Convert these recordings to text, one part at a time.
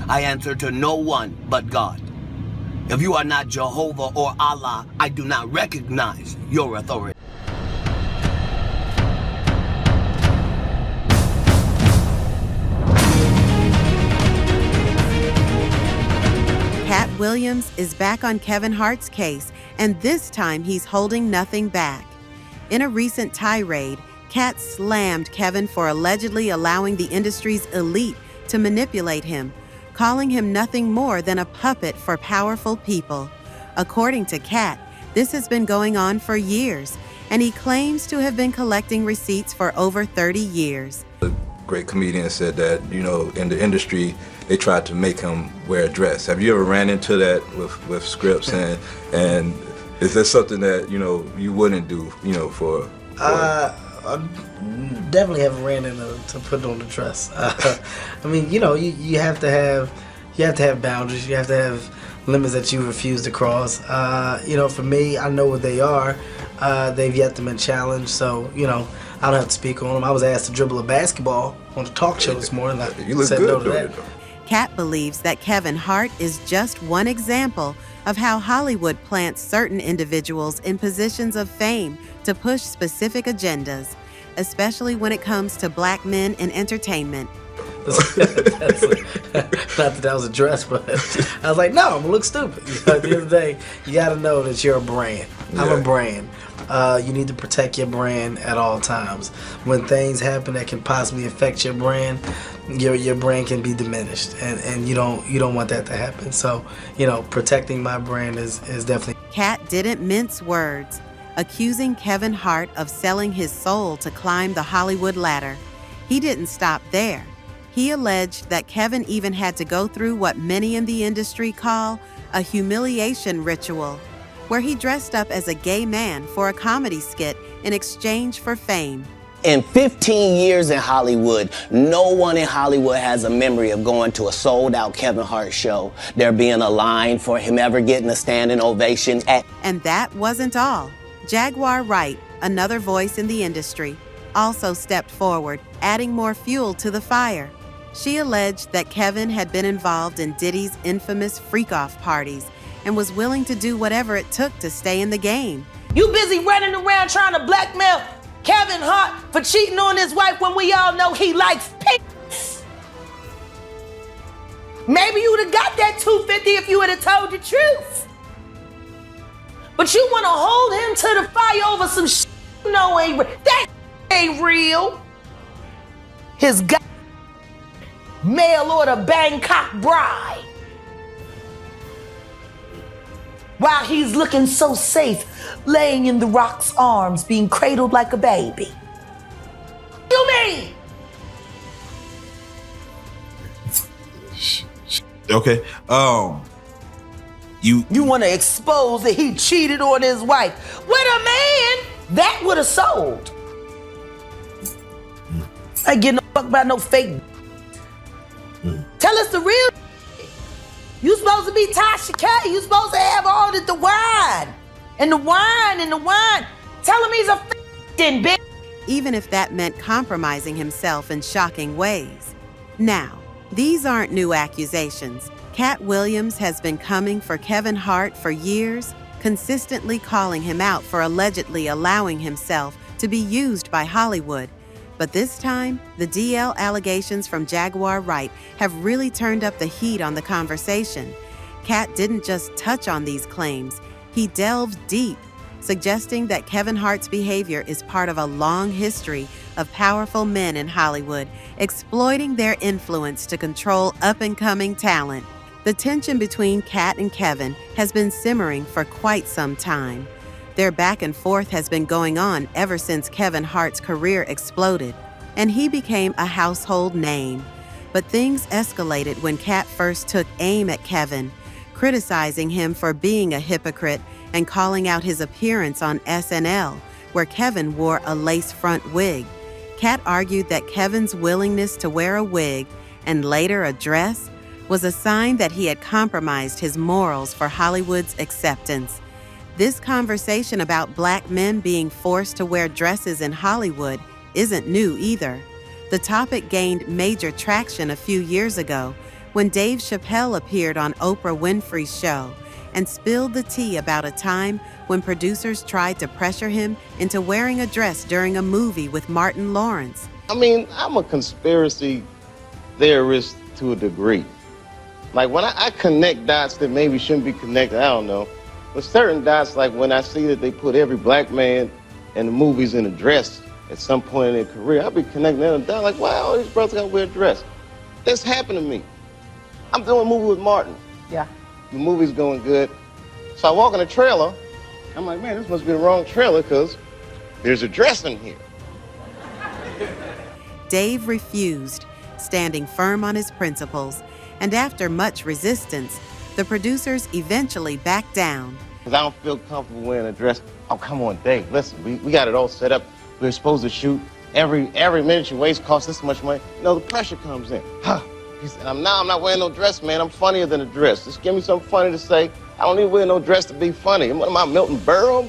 I answer to no one but God. If you are not Jehovah or Allah, I do not recognize your authority. Katt Williams is back on Kevin Hart's case, and this time he's holding nothing back. In a recent tirade, Katt slammed Kevin for allegedly allowing the industry's elite to manipulate him, calling him nothing more than a puppet for powerful people. According to Katt, this has been going on for years, and he claims to have been collecting receipts for over 30 years. A great comedian said that, in the industry, they tried to make him wear a dress. Have you ever ran into that with scripts, and is that something that, you wouldn't do, for I definitely haven't ran into to put on the dress. I mean, you have to have boundaries. You have to have limits that you refuse to cross. For me, I know what they are. They've yet to been challenged, so I don't have to speak on them. I was asked to dribble a basketball on the talk show this morning. You look said good no to doing that. it, though. Katt believes that Kevin Hart is just one example of how Hollywood plants certain individuals in positions of fame to push specific agendas, especially when it comes to black men in entertainment. Not that that was a dress, but I was like, no, I'm gonna look stupid. At the end of the day, you gotta know that you're a brand. I'm a brand. You need to protect your brand at all times. When things happen that can possibly affect your brand, your brand can be diminished, and you don't want that to happen. So, protecting my brand is definitely. Katt didn't mince words, accusing Kevin Hart of selling his soul to climb the Hollywood ladder. He didn't stop there. He alleged that Kevin even had to go through what many in the industry call a humiliation ritual, where he dressed up as a gay man for a comedy skit in exchange for fame. In 15 years in Hollywood, no one in Hollywood has a memory of going to a sold-out Kevin Hart show, there being a line for him ever getting a standing ovation. And that wasn't all. Jaguar Wright, another voice in the industry, also stepped forward, adding more fuel to the fire. She alleged that Kevin had been involved in Diddy's infamous freak-off parties and was willing to do whatever it took to stay in the game. You busy running around trying to blackmail Kevin Hart for cheating on his wife when we all know he likes pigs. Maybe you would have got that $250 if you would have told the truth. But you want to hold him to the fire over some shit you know ain't real. That ain't real. His mail order Bangkok bride. While he's looking so safe, laying in the Rock's arms, being cradled like a baby. You mean? Okay. You want to expose that he cheated on his wife with a man that would have sold. I ain't getting no fuck about no fake. Tell us the real. You supposed to be Tasha K. You supposed to have all the wine. And the wine. Tell him he's a f***ing bitch. Even if that meant compromising himself in shocking ways. Now, these aren't new accusations. Katt Williams has been coming for Kevin Hart for years, consistently calling him out for allegedly allowing himself to be used by Hollywood. But this time, the DL allegations from Jaguar Wright have really turned up the heat on the conversation. Katt didn't just touch on these claims, he delved deep, suggesting that Kevin Hart's behavior is part of a long history of powerful men in Hollywood exploiting their influence to control up-and-coming talent. The tension between Katt and Kevin has been simmering for quite some time. Their back and forth has been going on ever since Kevin Hart's career exploded, and he became a household name. But things escalated when Katt first took aim at Kevin, criticizing him for being a hypocrite and calling out his appearance on SNL, where Kevin wore a lace front wig. Katt argued that Kevin's willingness to wear a wig, and later a dress, was a sign that he had compromised his morals for Hollywood's acceptance. This conversation about black men being forced to wear dresses in Hollywood isn't new either. The topic gained major traction a few years ago when Dave Chappelle appeared on Oprah Winfrey's show and spilled the tea about a time when producers tried to pressure him into wearing a dress during a movie with Martin Lawrence. I mean, I'm a conspiracy theorist to a degree. Like when I connect dots that maybe shouldn't be connected, I don't know. But certain dots, like when I see that they put every black man in the movies in a dress at some point in their career, I'll be connecting them down like, wow, all these brothers gotta wear a dress. That's happened to me. I'm doing a movie with Martin. Yeah. The movie's going good. So I walk in the trailer, I'm like, man, this must be the wrong trailer because there's a dress in here. Dave refused, standing firm on his principles, and after much resistance, the producers eventually backed down. Because I don't feel comfortable wearing a dress. Oh, come on, Dave, listen, we got it all set up. We're supposed to shoot. Every minute you waste costs this much money. No, the pressure comes in. Huh. He said, I'm not wearing no dress, man. I'm funnier than a dress. Just give me something funny to say. I don't need to wear no dress to be funny. What am I, Milton Berle?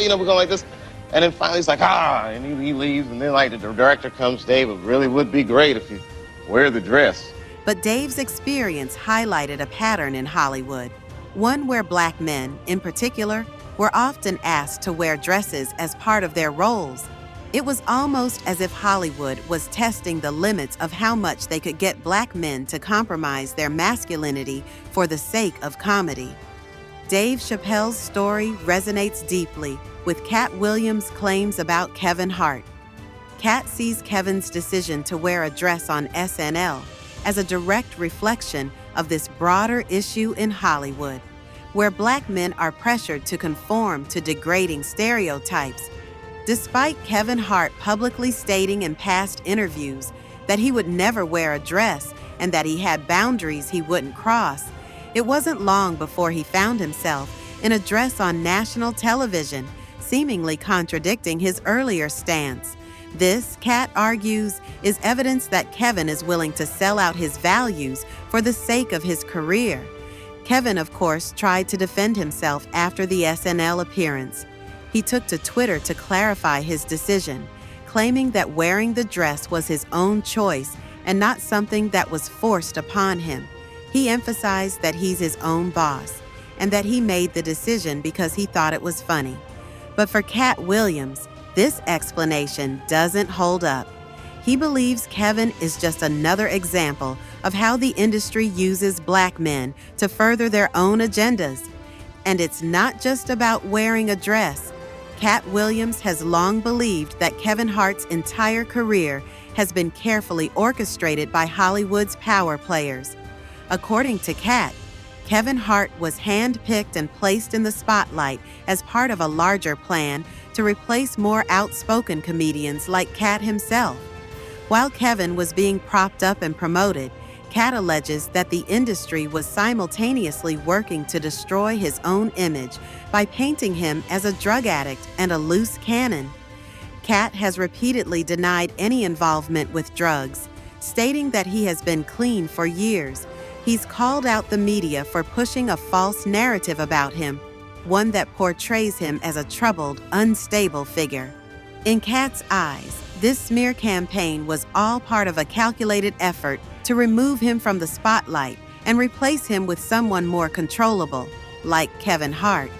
You know, we're going like this. And then finally he's like, and he leaves. And then like the director comes, Dave, it really would be great if you wear the dress. But Dave's experience highlighted a pattern in Hollywood, one where black men, in particular, were often asked to wear dresses as part of their roles. It was almost as if Hollywood was testing the limits of how much they could get black men to compromise their masculinity for the sake of comedy. Dave Chappelle's story resonates deeply with Katt Williams' claims about Kevin Hart. Katt sees Kevin's decision to wear a dress on SNL as a direct reflection of this broader issue in Hollywood, where black men are pressured to conform to degrading stereotypes. Despite Kevin Hart publicly stating in past interviews that he would never wear a dress and that he had boundaries he wouldn't cross, it wasn't long before he found himself in a dress on national television, seemingly contradicting his earlier stance. This, Katt argues, is evidence that Kevin is willing to sell out his values for the sake of his career. Kevin, of course, tried to defend himself after the SNL appearance. He took to Twitter to clarify his decision, claiming that wearing the dress was his own choice and not something that was forced upon him. He emphasized that he's his own boss and that he made the decision because he thought it was funny. But for Katt Williams, this explanation doesn't hold up. He believes Kevin is just another example of how the industry uses black men to further their own agendas. And it's not just about wearing a dress. Katt Williams has long believed that Kevin Hart's entire career has been carefully orchestrated by Hollywood's power players. According to Katt, Kevin Hart was handpicked and placed in the spotlight as part of a larger plan to replace more outspoken comedians like Katt himself. While Kevin was being propped up and promoted, Katt alleges that the industry was simultaneously working to destroy his own image by painting him as a drug addict and a loose cannon. Katt has repeatedly denied any involvement with drugs, stating that he has been clean for years. He's called out the media for pushing a false narrative about him, one that portrays him as a troubled, unstable figure. In Katt's eyes, this smear campaign was all part of a calculated effort to remove him from the spotlight and replace him with someone more controllable, like Kevin Hart.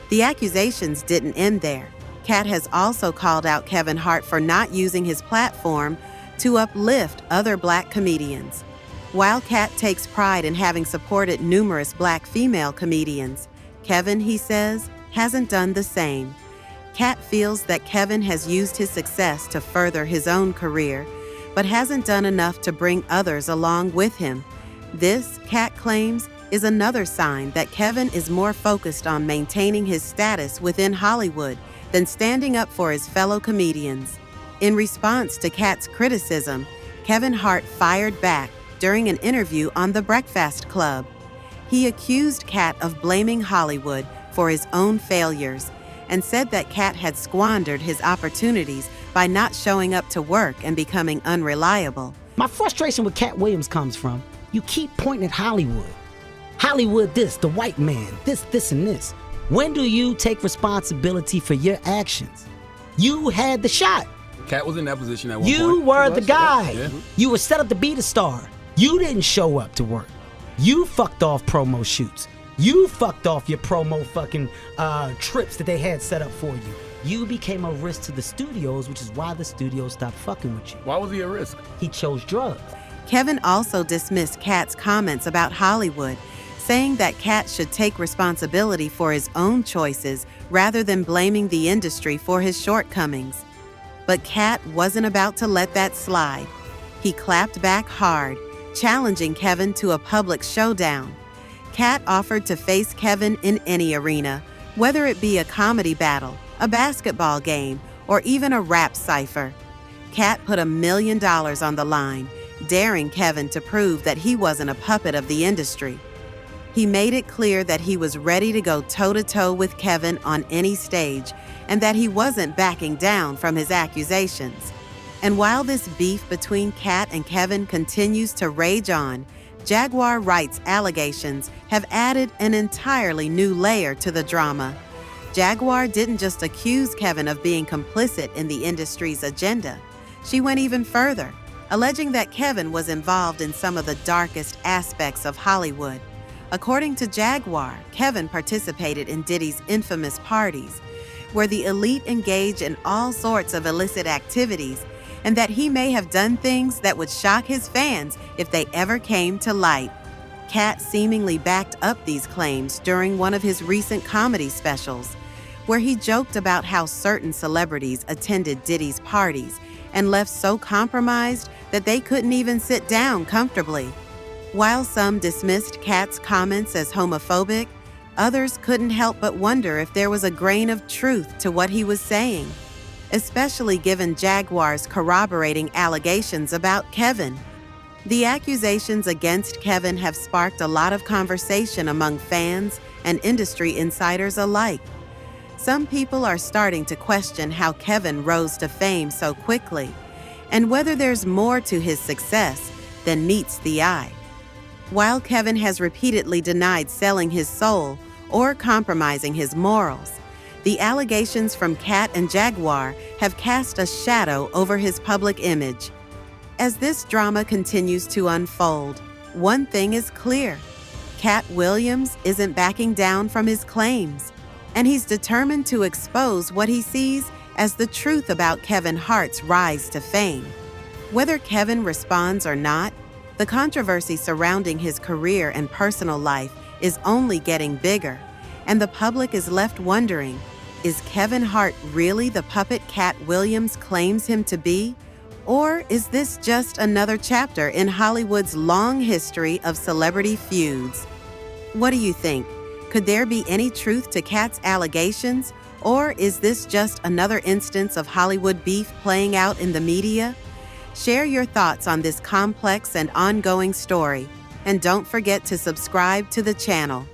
The accusations didn't end there. Katt has also called out Kevin Hart for not using his platform to uplift other black comedians. While Katt takes pride in having supported numerous black female comedians, Kevin, he says, hasn't done the same. Katt feels that Kevin has used his success to further his own career, but hasn't done enough to bring others along with him. This, Katt claims, is another sign that Kevin is more focused on maintaining his status within Hollywood than standing up for his fellow comedians. In response to Katt's criticism, Kevin Hart fired back during an interview on The Breakfast Club. He accused Katt of blaming Hollywood for his own failures and said that Katt had squandered his opportunities by not showing up to work and becoming unreliable. My frustration with Katt Williams comes from, you keep pointing at Hollywood. Hollywood this, the white man, this, and this. When do you take responsibility for your actions? You had the shot. Katt was in that position at one point. You were the guy. Yeah. You were set up to be the star. You didn't show up to work. You fucked off promo shoots. You fucked off your promo fucking trips that they had set up for you. You became a risk to the studios, which is why the studios stopped fucking with you. Why was he a risk? He chose drugs. Kevin also dismissed Katt's comments about Hollywood, saying that Katt should take responsibility for his own choices rather than blaming the industry for his shortcomings. But Katt wasn't about to let that slide. He clapped back hard, challenging Kevin to a public showdown. Katt offered to face Kevin in any arena, whether it be a comedy battle, a basketball game, or even a rap cipher. Katt put $1 million on the line, daring Kevin to prove that he wasn't a puppet of the industry. He made it clear that he was ready to go toe-to-toe with Kevin on any stage and that he wasn't backing down from his accusations. And while this beef between Katt and Kevin continues to rage on, Jaguar Wright's allegations have added an entirely new layer to the drama. Jaguar didn't just accuse Kevin of being complicit in the industry's agenda. She went even further, alleging that Kevin was involved in some of the darkest aspects of Hollywood. According to Jaguar, Kevin participated in Diddy's infamous parties, where the elite engage in all sorts of illicit activities, and that he may have done things that would shock his fans if they ever came to light. Katt seemingly backed up these claims during one of his recent comedy specials, where he joked about how certain celebrities attended Diddy's parties and left so compromised that they couldn't even sit down comfortably. While some dismissed Katt's comments as homophobic, others couldn't help but wonder if there was a grain of truth to what he was saying, especially given Jaguar's corroborating allegations about Kevin. The accusations against Kevin have sparked a lot of conversation among fans and industry insiders alike. Some people are starting to question how Kevin rose to fame so quickly, and whether there's more to his success than meets the eye. While Kevin has repeatedly denied selling his soul or compromising his morals, the allegations from Katt and Jaguar have cast a shadow over his public image. As this drama continues to unfold, one thing is clear: Katt Williams isn't backing down from his claims, and he's determined to expose what he sees as the truth about Kevin Hart's rise to fame. Whether Kevin responds or not, the controversy surrounding his career and personal life is only getting bigger, and the public is left wondering, is Kevin Hart really the puppet Katt Williams claims him to be? Or is this just another chapter in Hollywood's long history of celebrity feuds? What do you think? Could there be any truth to Katt's allegations? Or is this just another instance of Hollywood beef playing out in the media? Share your thoughts on this complex and ongoing story, and don't forget to subscribe to the channel.